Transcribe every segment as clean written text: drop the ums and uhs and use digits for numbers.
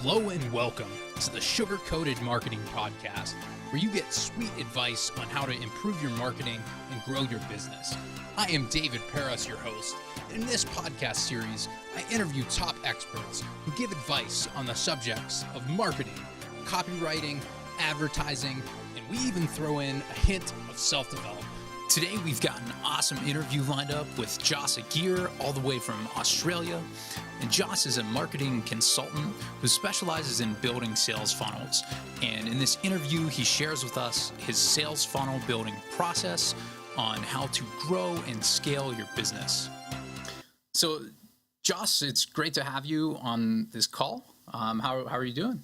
Hello and welcome to the Sugar Coated Marketing Podcast, where you get sweet advice on how to improve your marketing and grow your business. I am David Paris, your host, and in this podcast series, I interview top experts who give advice on the subjects of marketing, copywriting, advertising, and we even throw in a hint of self-development. Today, we've got an awesome interview lined up with Jos Aguiar, all the way from Australia. And Jos is a marketing consultant who specializes in building sales funnels. And in this interview, he shares with us his sales funnel building process on how to grow and scale your business. So, Jos, it's great to have you on this call. How are you doing?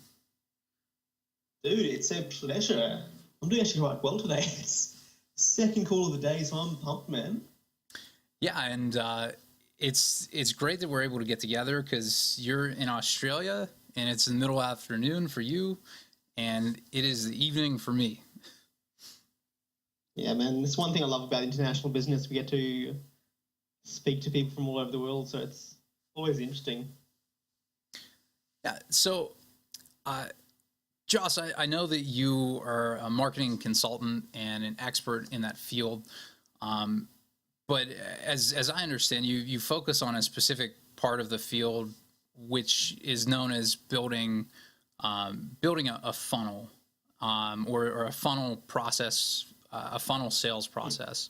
Dude, it's a pleasure. I'm doing actually quite well today. It's second call of the day, so I'm pumped, man. Yeah, and it's great that we're able to get together because you're in Australia and it's the middle afternoon for you and it is the evening for me. Yeah, man. That's one thing I love about international business. We get to speak to people from all over the world, so it's always interesting. Yeah, so Jos, I know that you are a marketing consultant and an expert in that field. But as I understand, you focus on a specific part of the field, which is known as building a funnel or a funnel process, a funnel sales process.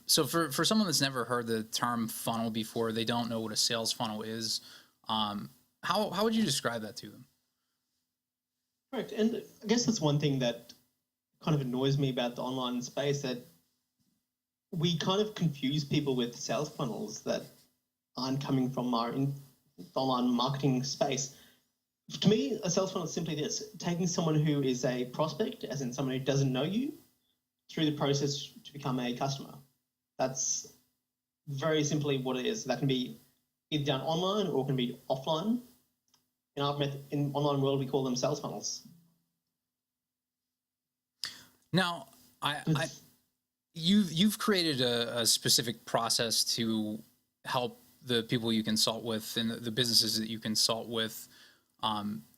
So for someone that's never heard the term funnel before, they don't know what a sales funnel is. How would you describe that to them? Correct. And I guess that's one thing that kind of annoys me about the online space, that we kind of confuse people with sales funnels that aren't coming from our online marketing space. To me, a sales funnel is simply this: taking someone who is a prospect, as in someone who doesn't know you, through the process to become a customer. That's very simply what it is. That can be either done online or can be offline. In online world, we call them sales funnels. Now, You've created a specific process to help the people you consult with and the businesses that you consult with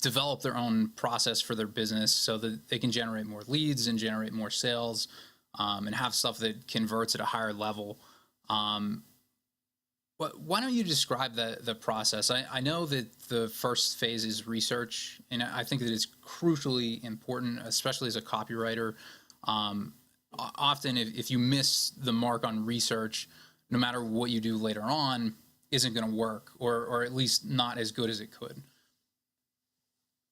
develop their own process for their business so that they can generate more leads and generate more sales and have stuff that converts at a higher level. But why don't you describe the process? I know that the first phase is research, and I think that it's crucially important, especially as a copywriter. Often if you miss the mark on research, no matter what you do later on, isn't going to work, or at least not as good as it could.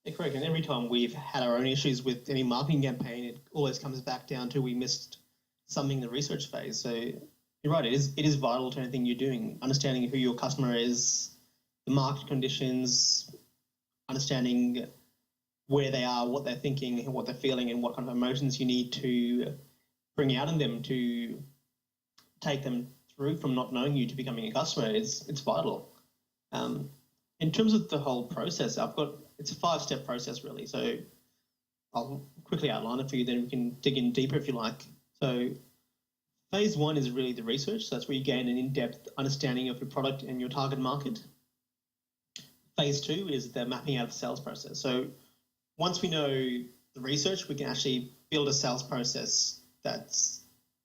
Yeah, correct. And every time we've had our own issues with any marketing campaign, it always comes back down to we missed something in the research phase. So you're right, it is vital to anything you're doing. Understanding who your customer is, the market conditions, understanding where they are, what they're thinking, and what they're feeling, and what kind of emotions you need to bring out in them to take them through from not knowing you to becoming a customer. It's vital. In terms of the whole process, it's a 5-step process really. So I'll quickly outline it for you, then we can dig in deeper if you like. So phase 1 is really the research. So that's where you gain an in-depth understanding of your product and your target market. Phase 2 is the mapping out of the sales process. So once we know the research, we can actually build a sales process that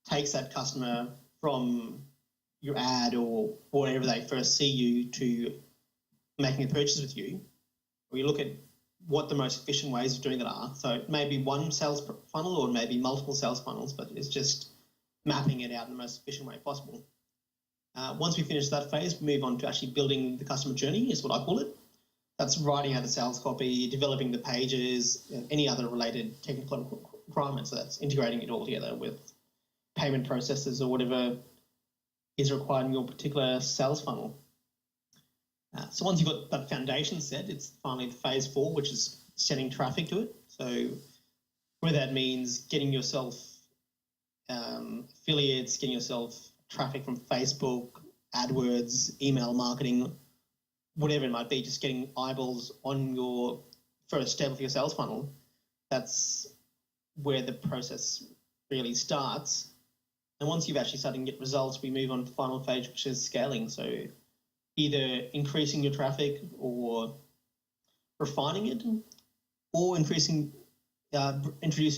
takes that customer from your ad or wherever they first see you to making a purchase with you. We look at what the most efficient ways of doing that are. So it may be one sales funnel or maybe multiple sales funnels, but it's just mapping it out in the most efficient way possible. Once we finish that phase, we move on to actually building the customer journey, is what I call it. That's writing out the sales copy, developing the pages, and any other related technical requirements. So that's integrating it all together with payment processes or whatever is required in your particular sales funnel. So once you've got that foundation set, it's finally phase 4, which is sending traffic to it. So where that means getting yourself affiliates, getting yourself traffic from Facebook, AdWords, email marketing, whatever it might be, just getting eyeballs on your first step of your sales funnel. That's where the process really starts. And once you've actually started to get results, we move on to the final phase, which is scaling. So either increasing your traffic or refining it, or introducing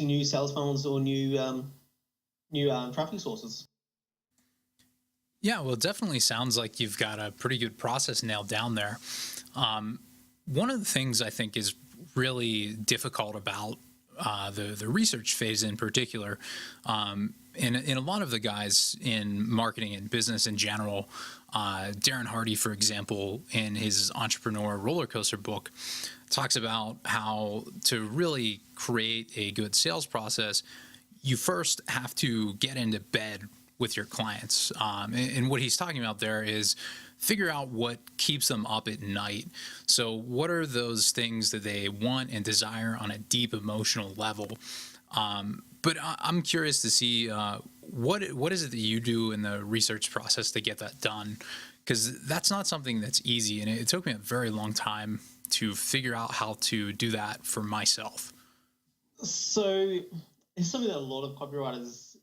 new sales funnels or new traffic sources. Yeah, well, it definitely sounds like you've got a pretty good process nailed down there. One of the things I think is really difficult about the research phase in particular, and a lot of the guys in marketing and business in general, Darren Hardy, for example, in his Entrepreneur Roller Coaster book, talks about how to really create a good sales process, you first have to get into bed with your clients. And what he's talking about there is figure out what keeps them up at night. So what are those things that they want and desire on a deep emotional level? But I'm curious to see what is it that you do in the research process to get that done? Because that's not something that's easy. And it took me a very long time to figure out how to do that for myself. So it's something that a lot of copywriters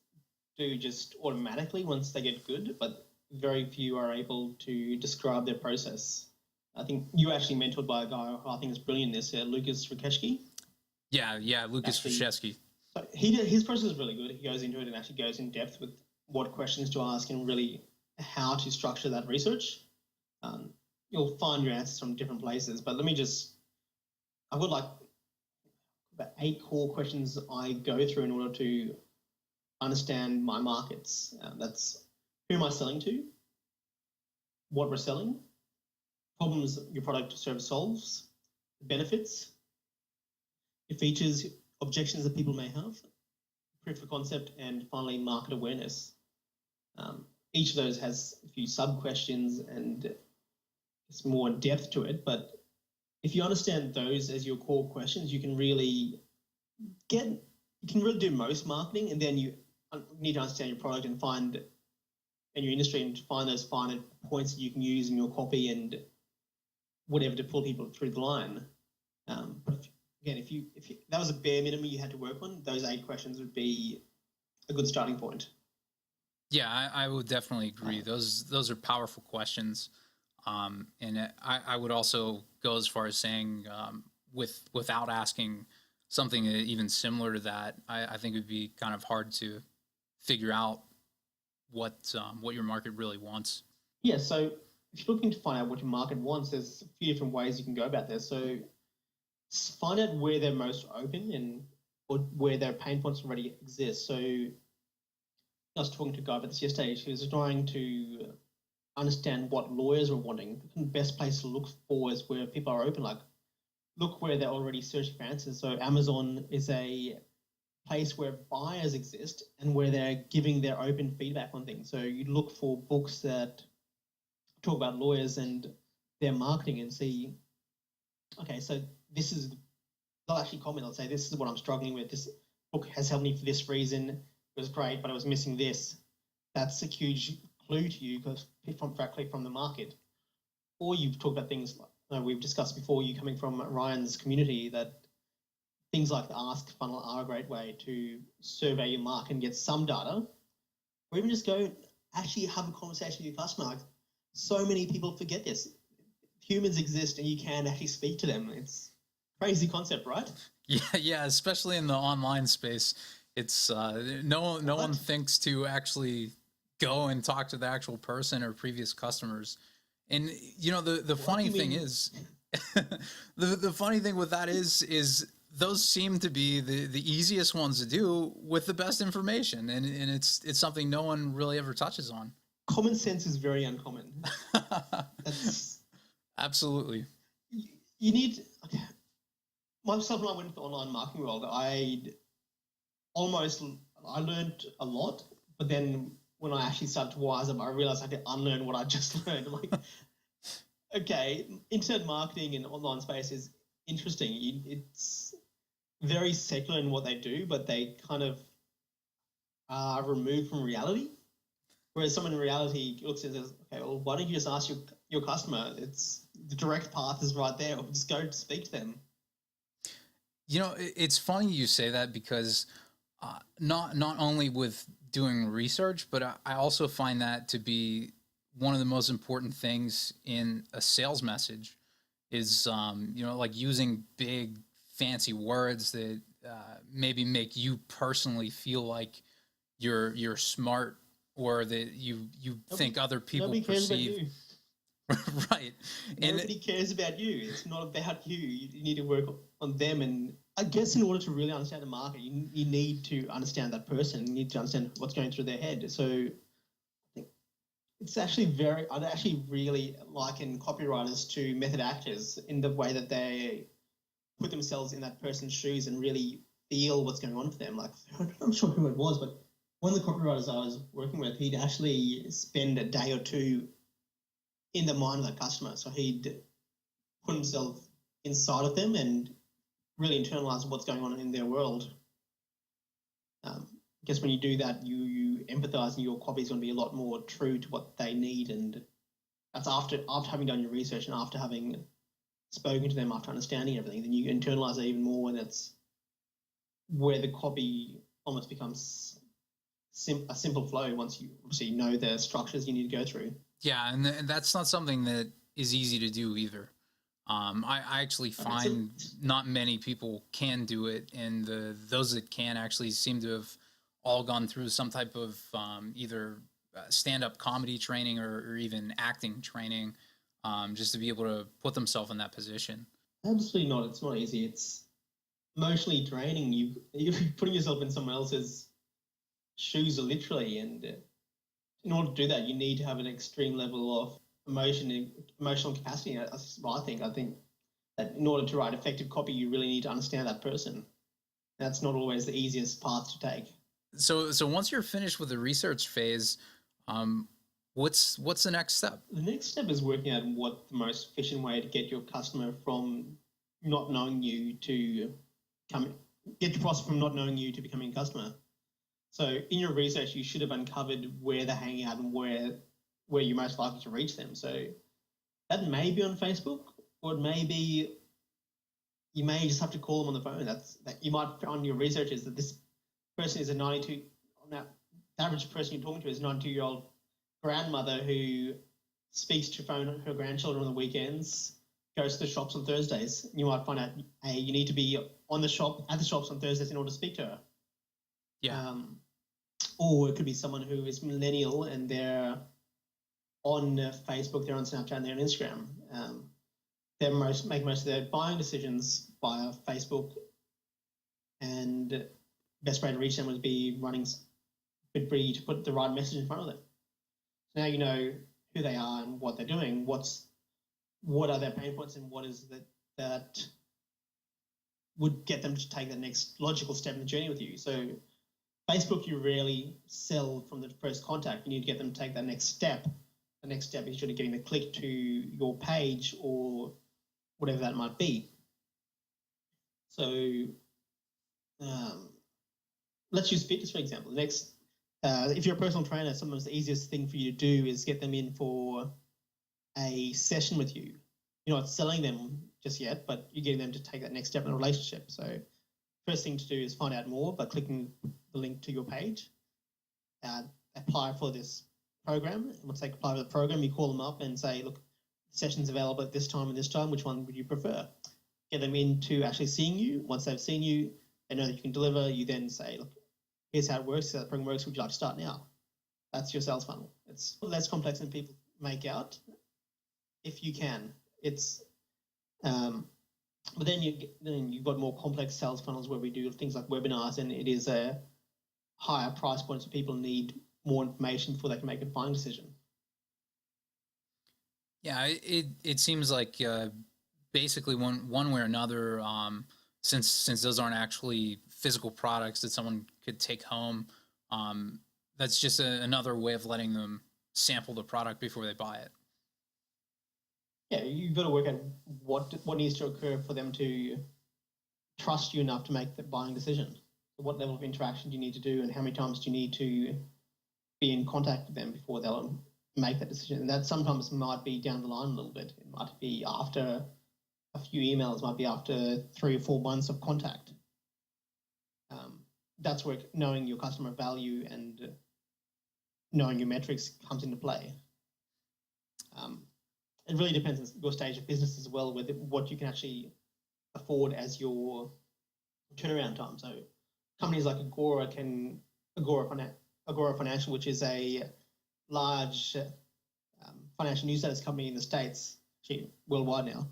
do just automatically once they get good, but very few are able to describe their process. I think you were actually mentored by a guy who I think is brilliant in this, Lucas Rakeshki. Yeah, Lucas Rakeshki. So his process is really good. He goes into it and actually goes in depth with what questions to ask and really how to structure that research. You'll find your answers from different places, but I've got like about 8 core questions I go through in order to understand my markets. That's who am I selling to, what we're selling, problems your product or service solves, benefits, your features, objections that people may have, proof of concept, and finally market awareness. Each of those has a few sub-questions and it's more depth to it, but if you understand those as your core questions, you can really do most marketing, and then you need to understand your product and your industry and find those finer points that you can use in your copy and whatever to pull people through the line. But if that was a bare minimum you had to work on, those 8 questions would be a good starting point. Yeah, I would definitely agree. Those are powerful questions. And I would also go as far as saying, without asking something even similar to that, I think it would be kind of hard to figure out what your market really wants. Yeah, so if you're looking to find out what your market wants, there's a few different ways you can go about this. So find out where they're most open or where their pain points already exist. So I was talking to a guy about this yesterday. He was trying to understand what lawyers are wanting. The best place to look for is where people are open. Like, look where they're already searching for answers. So Amazon is a place where buyers exist and where they're giving their open feedback on things. So you look for books that talk about lawyers and their marketing and see, okay, so they'll actually comment, they'll say, this is what I'm struggling with. This book has helped me for this reason. It was great, but I was missing this. That's a huge clue to you because directly from the market. Or you've talked about things like we've discussed before, you coming from Ryan's community, that things like the Ask funnel are a great way to survey your market and get some data, or even just go actually have a conversation with your customer. Like, so many people forget this. Humans exist and you can actually speak to them. It's a crazy concept, right? Yeah, especially in the online space. It's no one thinks to actually go and talk to the actual person or previous customers. And the funny thing is the funny thing with that is those seem to be the easiest ones to do with the best information, and it's something no one really ever touches on. Common sense is very uncommon. That's absolutely. You need myself when I went into the online marketing world, I learned a lot, but then when I actually started to wise up, I realized I had to unlearn what I just learned. I'm like, okay, internet marketing and online space is interesting. It's very secular in what they do, but they kind of are removed from reality. Whereas someone in reality looks and says, okay, well, why don't you just ask your customer? It's the direct path is right there. Or just go speak to them. It's funny you say that because not only with doing research, but I also find that to be one of the most important things in a sales message is, like using big fancy words that maybe make you personally feel like you're smart, or that you think other people nobody cares about perceive. you. Right. Nobody cares about you. It's not about you. You need to work on them. And I guess in order to really understand the market, you need to understand that person. You need to understand what's going through their head. So I think it's actually I'd actually really liken copywriters to method actors in the way that they put themselves in that person's shoes and really feel what's going on for them. Like, I'm not sure who it was, but one of the copywriters I was working with, he'd actually spend a day or two in the mind of that customer. So he'd put himself inside of them and really internalize what's going on in their world. I guess when you do that, you empathize, and your copy is going to be a lot more true to what they need. And that's after having done your research and after having spoken to them, after understanding everything, then you internalize it even more, and it's where the copy almost becomes a simple flow once you obviously know the structures you need to go through. Yeah, and that's not something that is easy to do either. I actually find not many people can do it, and those that can actually seem to have all gone through some type of either stand-up comedy training or even acting training, just to be able to put themselves in that position. Absolutely not. It's not easy. It's emotionally draining. You're putting yourself in someone else's shoes, literally, and in order to do that, you need to have an extreme level of emotional capacity. That's what I think. I think that in order to write effective copy, you really need to understand that person. That's not always the easiest path to take. So once you're finished with the research phase, what's the next step? The next step is working out what the most efficient way to get your customer from not knowing you to get your prospect from not knowing you to becoming a customer. So in your research, you should have uncovered where they're hanging out and where you're most likely to reach them. So that may be on Facebook, or it may be you may just have to call them on the phone. That you might find your research is that this person is the average person you're talking to is a 92-year-old grandmother who speaks to her grandchildren on the weekends, goes to the shops on Thursdays. You might find out, hey, you need to be at the shops on Thursdays in order to speak to her. Yeah. Or it could be someone who is millennial and they're on Facebook, they're on Snapchat, and they're on Instagram. They make most of their buying decisions via Facebook, and best way to reach them would be to put the right message in front of them. So now you know who they are and what they're doing. What are their pain points, and what is that would get them to take the next logical step in the journey with you. So Facebook, you rarely sell from the first contact. You need to get them to take that next step. The next step is usually getting the click to your page or whatever that might be. So let's use fitness, for example. If you're a personal trainer, sometimes the easiest thing for you to do is get them in for a session with you. You're not selling them just yet, but you're getting them to take that next step in a relationship. So first thing to do is find out more by clicking the link to your page. Apply for this program. Once they apply for the program, you call them up and say, look, the session's available at this time and this time. Which one would you prefer? Get them into actually seeing you. Once they've seen you, they know that you can deliver. You then say, look, here's how it works. How the program works. Would you like to start now? That's your sales funnel. It's less complex than people make out. If you can, it's but then you've got more complex sales funnels where we do things like webinars, and it is a higher price point, so people need more information before they can make a buying decision. Yeah, it seems like basically one way or another, since those aren't actually physical products that someone could take home, that's just another way of letting them sample the product before they buy it. Yeah, you've got to work out what needs to occur for them to trust you enough to make the buying decision. So what level of interaction do you need to do, and how many times do you need to be in contact with them before they'll make that decision? And that sometimes might be down the line a little bit. It might be after a few emails, might be after 3 or 4 months of contact. That's where knowing your customer value and knowing your metrics comes into play. it really depends on your stage of business as well, with what you can actually afford as your turnaround time. So companies like Agora Financial, which is a large financial newsletters company in the States, actually worldwide now.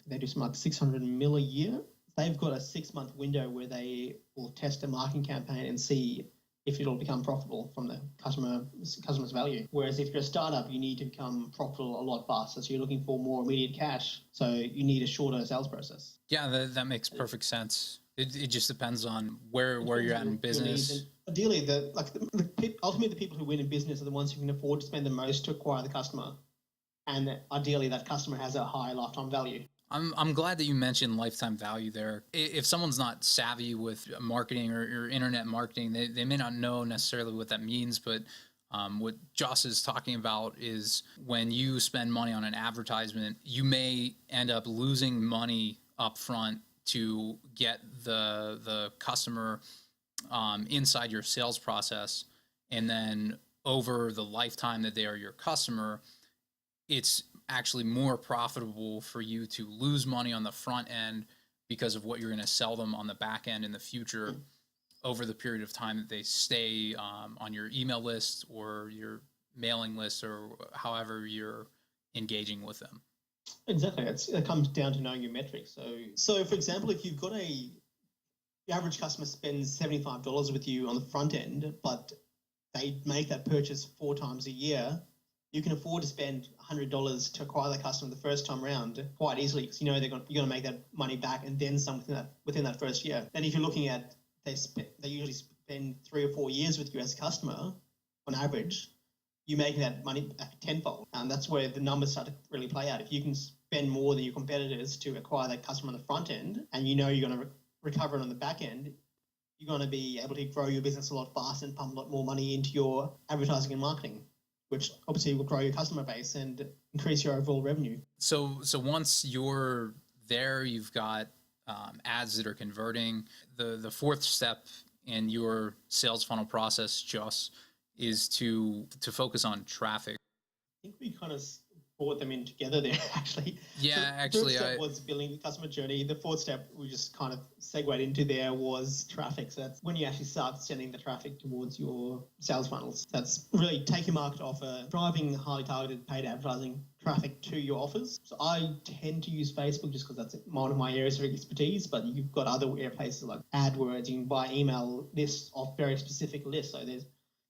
They do something like 600 mil a year. They've got a 6-month window where they will test a marketing campaign and see if it'll become profitable from the customer's value. Whereas if you're a startup, you need to become profitable a lot faster. So you're looking for more immediate cash. So you need a shorter sales process. Yeah, that makes perfect sense. It just depends on where you're at in business. Ideally, ultimately the people who win in business are the ones who can afford to spend the most to acquire the customer. And ideally that customer has a high lifetime value. I'm glad that you mentioned lifetime value there. If someone's not savvy with marketing or internet marketing, they may not know necessarily what that means, but what Jos is talking about is when you spend money on an advertisement, you may end up losing money up front to get the customer inside your sales process. And then over the lifetime that they are your customer, it's actually more profitable for you to lose money on the front end because of what you're going to sell them on the back end in the future over the period of time that they stay on your email list or your mailing list or however you're engaging with them. Exactly. It comes down to knowing your metrics. So for example, if you've got the average customer spends $75 with you on the front end, but they make that purchase 4 times a year, you can afford to spend $100 to acquire the customer the first time around quite easily, because you're going to make that money back and then some within that first year. Then if you're looking at they usually spend 3 or 4 years with you as a customer on average, you're making that money back tenfold. And that's where the numbers start to really play out. If you can spend more than your competitors to acquire that customer on the front end, and you know you're going to recover it on the back end, you're going to be able to grow your business a lot faster and pump a lot more money into your advertising and marketing, which obviously will grow your customer base and increase your overall revenue. So once you're there, you've got ads that are converting. The fourth step in your sales funnel process, Jos, is to focus on traffic. I think we kind of brought them in together there, actually. Yeah, so actually, the first step was building the customer journey. The fourth step we just kind of segued into there was traffic. So that's when you actually start sending the traffic towards your sales funnels. That's really taking market offer, driving highly targeted paid advertising traffic to your offers. So I tend to use Facebook just because that's one of my areas of expertise, but you've got other places like AdWords. You can buy email lists off very specific lists. So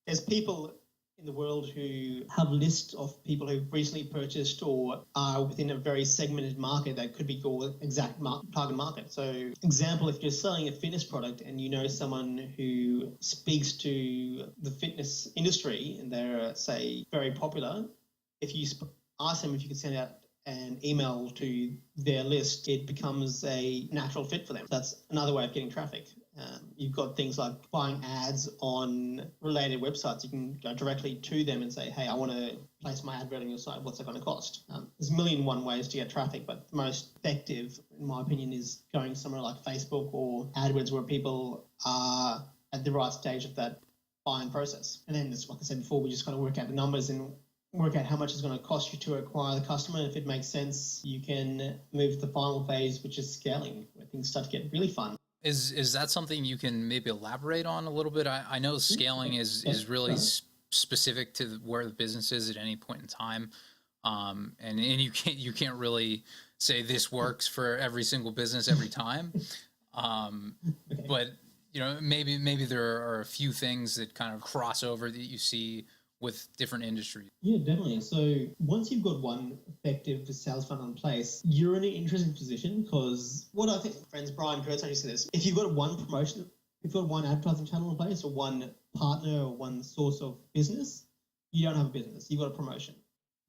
there's people in the world who have lists of people who've recently purchased or are within a very segmented market that could be your exact target market. So example, if you're selling a fitness product and you know someone who speaks to the fitness industry and they're, say, very popular, if you ask them if you can send out an email to their list, it becomes a natural fit for them. That's another way of getting traffic. You've got things like buying ads on related websites. You can go directly to them and say, hey, I want to place my advert on your site. What's it going to cost? There's a million and one ways to get traffic, but the most effective, in my opinion, is going somewhere like Facebook or AdWords where people are at the right stage of that buying process. And then, like I said before, we just kind of work out the numbers and work out how much it's going to cost you to acquire the customer. And if it makes sense, you can move to the final phase, which is scaling, where things start to get really fun. Is that something you can maybe elaborate on a little bit? I know scaling is really specific to where the business is at any point in time, and you can't really say this works for every single business every time. But maybe there are a few things that kind of cross over that you see with different industries. Yeah, definitely. So once you've got one effective sales funnel in place, you're in an interesting position, because what I think friends Brian Kurtz actually said is, if you've got one promotion, if you've got one advertising channel in place or one partner or one source of business, you don't have a business, you've got a promotion.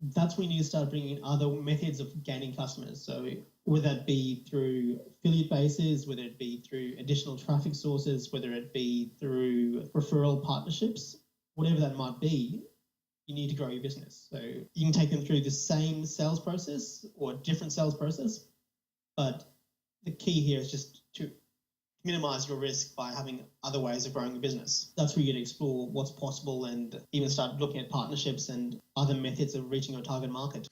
That's when you need to start bringing in other methods of gaining customers. So whether that be through affiliate bases, whether it be through additional traffic sources, whether it be through referral partnerships, whatever that might be, you need to grow your business. So you can take them through the same sales process or a different sales process, but the key here is just to minimize your risk by having other ways of growing your business. That's where you get to explore what's possible and even start looking at partnerships and other methods of reaching your target market.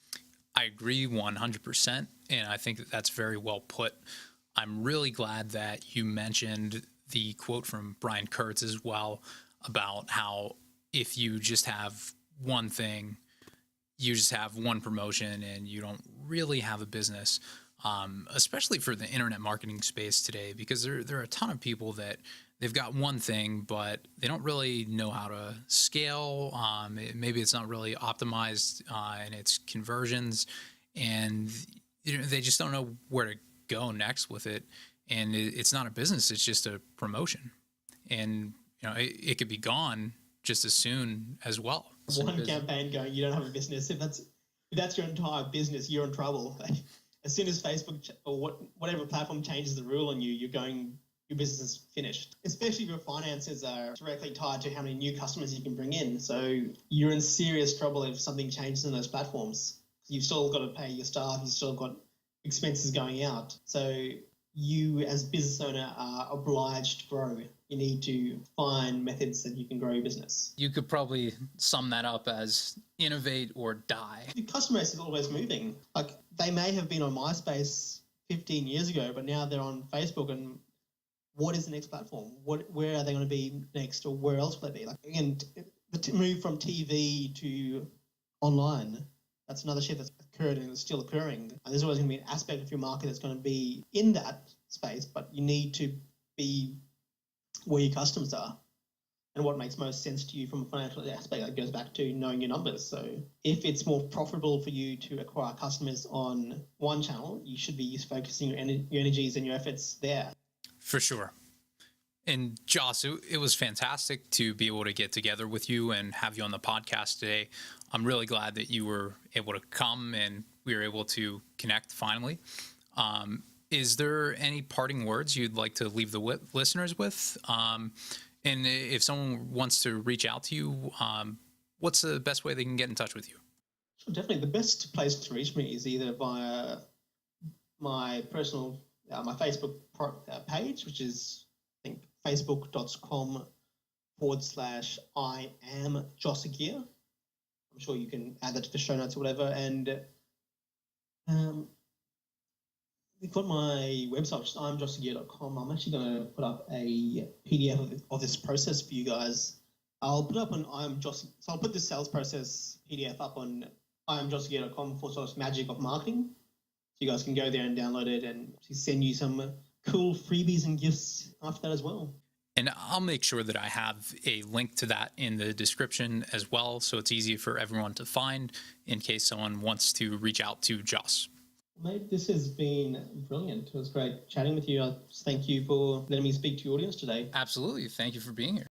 I agree 100%, and I think that that's very well put. I'm really glad that you mentioned the quote from Brian Kurtz as well about how if you just have one thing, you just have one promotion and you don't really have a business, especially for the internet marketing space today, because there are a ton of people that they've got one thing, but they don't really know how to scale. Maybe it's not really optimized in its conversions, and they just don't know where to go next with it. And it's not a business; it's just a promotion, and it could be gone just as soon as well. One campaign going, you don't have a business. If that's your entire business, you're in trouble. As soon as Facebook or whatever platform changes the rule on you, your business is finished. Especially if your finances are directly tied to how many new customers you can bring in. So you're in serious trouble if something changes in those platforms. You've still got to pay your staff. You've still got expenses going out. So you as business owner are obliged to grow. You need to find methods that you can grow your business. You could probably sum that up as innovate or die. The customer base is always moving. Like they may have been on MySpace 15 years ago, but now they're on Facebook. And what is the next platform? Where are they going to be next, or where else will they be? Like again, the move from TV to online. That's another shift that's occurred and is still occurring. And there's always going to be an aspect of your market that's going to be in that space, but you need to be where your customers are and what makes most sense to you from a financial aspect. That goes back to knowing your numbers. So if it's more profitable for you to acquire customers on one channel, you should be focusing your energies and your efforts there. For sure. And Jos, it was fantastic to be able to get together with you and have you on the podcast today. I'm really glad that you were able to come and we were able to connect finally. Is there any parting words you'd like to leave the listeners with? And if someone wants to reach out to you, what's the best way they can get in touch with you? Sure, definitely. The best place to reach me is either via my personal, my Facebook page, which is, I think, facebook.com/I am Jos Aguiar. I'm sure you can add that to the show notes or whatever. And we've got my website, which is imjosaguiar.com. I'm actually going to put up a PDF of this process for you guys. I'll put up on so I'll put this sales process PDF up on imjosaguiar.com/magic of marketing. So you guys can go there and download it and send you some cool freebies and gifts after that as well. And I'll make sure that I have a link to that in the description as well, so it's easy for everyone to find in case someone wants to reach out to Jos. Mate, this has been brilliant. It was great chatting with you. Thank you for letting me speak to your audience today. Absolutely. Thank you for being here.